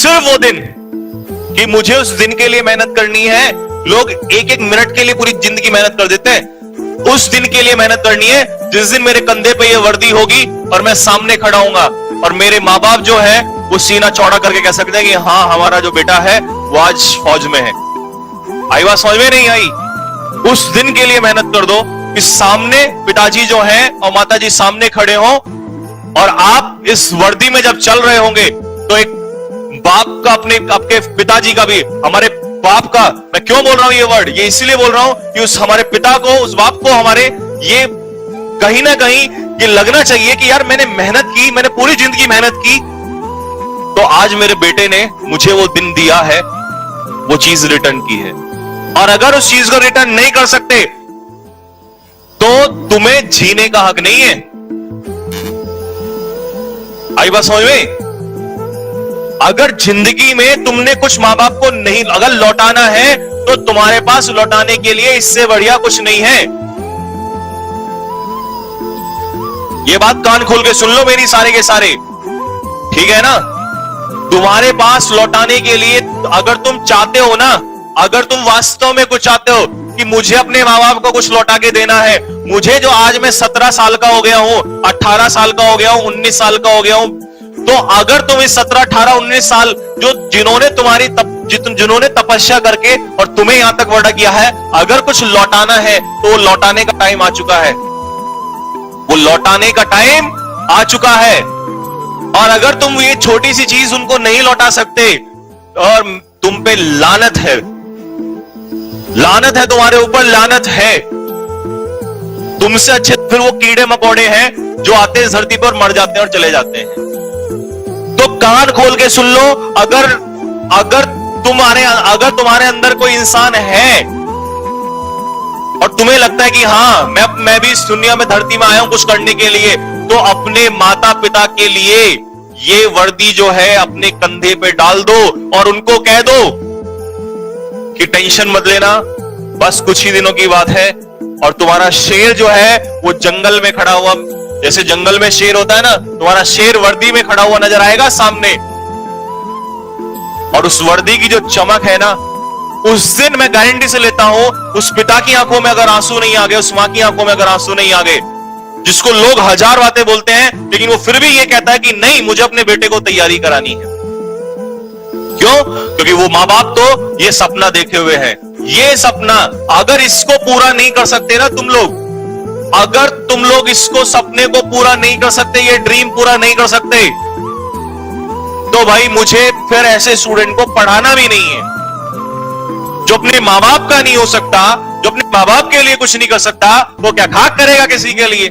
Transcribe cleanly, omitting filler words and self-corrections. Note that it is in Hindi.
सिर्फ वो दिन कि मुझे उस दिन के लिए मेहनत करनी है। लोग एक एक मिनट के लिए पूरी जिंदगी मेहनत कर देते हैं। उस दिन के लिए मेहनत करनी है जिस दिन मेरे कंधे पे ये वर्दी होगी और मैं सामने खड़ा हूंगा और मेरे माँ बाप जो है वो सीना चौड़ा करके कह सकते हैं कि हाँ, हमारा जो बेटा है वो आज फौज में है। आई बात समझ में नहीं आई? उस दिन के लिए मेहनत कर दो कि सामने पिताजी जो है और माताजी सामने खड़े हो और आप इस वर्दी में जब चल रहे होंगे तो एक बाप का आपके पिताजी का भी, हमारे बाप का, मैं क्यों बोल रहा हूं ये वर्ड, ये इसलिए बोल रहा हूं कि उस हमारे पिता को, उस बाप को हमारे ये कहीं ना कहीं ये लगना चाहिए कि यार मैंने मेहनत की, मैंने पूरी जिंदगी मेहनत की, तो आज मेरे बेटे ने मुझे वो दिन दिया है, वो चीज रिटर्न की है। और अगर उस चीज को रिटर्न नहीं कर सकते तो तुम्हें जीने का हक नहीं है। आई बात समझ में? अगर जिंदगी में तुमने कुछ मां बाप को नहीं अगर लौटाना है तो तुम्हारे पास लौटाने के लिए इससे बढ़िया कुछ नहीं है। ये बात कान खोल के सुन लो मेरी सारे के सारे, ठीक है ना? तुम्हारे पास लौटाने के लिए अगर तुम चाहते हो ना, अगर तुम वास्तव में कुछ चाहते हो कि मुझे अपने माँ बाप को कुछ लौटा के देना है, मुझे जो आज मैं 17 साल का हो गया हूं, 18 साल का हो गया हूं, 19 साल का हो गया हूं, तो अगर तुम इस 17, 18, 19 साल जिन्होंने तपस्या करके और तुम्हें यहां तक बड़ा किया है, अगर कुछ लौटाना है तो वो लौटाने का टाइम आ चुका है। वो लौटाने का टाइम आ चुका है। और अगर तुम ये छोटी सी चीज उनको नहीं लौटा सकते और तुम पे लानत है, लानत है तुम्हारे ऊपर, लानत है। तुमसे अच्छे फिर वो कीड़े मकोड़े हैं जो आते हैं धरती पर, मर जाते हैं और चले जाते हैं। तो कान खोल के सुन लो, अगर तुम्हारे अंदर कोई इंसान है और तुम्हें लगता है कि हाँ मैं भी इस दुनिया में, धरती में आया हूं कुछ करने के लिए, तो अपने माता पिता के लिए ये वर्दी जो है अपने कंधे पे डाल दो और उनको कह दो कि टेंशन मत लेना, बस कुछ ही दिनों की बात है और तुम्हारा शेर जो है वो जंगल में खड़ा हुआ, जैसे जंगल में शेर होता है ना, तुम्हारा शेर वर्दी में खड़ा हुआ नजर आएगा सामने। और उस वर्दी की जो चमक है ना, उस दिन मैं गारंटी से लेता हूं उस पिता की आंखों में अगर आंसू नहीं आ गए, उस मां की आंखों में अगर आंसू नहीं आ गए, जिसको लोग हजार बातें बोलते हैं लेकिन वो फिर भी ये कहता है कि नहीं, मुझे अपने बेटे को तैयारी करानी है। क्यों? क्योंकि वो मां बाप तो ये सपना देखे हुए हैं। ये सपना अगर इसको पूरा नहीं कर सकते ना तुम लोग, अगर तुम लोग इसको सपने को पूरा नहीं कर सकते, ये ड्रीम पूरा नहीं कर सकते, तो भाई मुझे फिर ऐसे स्टूडेंट को पढ़ाना भी नहीं है। जो अपने मां बाप का नहीं हो सकता, जो अपने मां बाप के लिए कुछ नहीं कर सकता, वो क्या खाक करेगा किसी के लिए?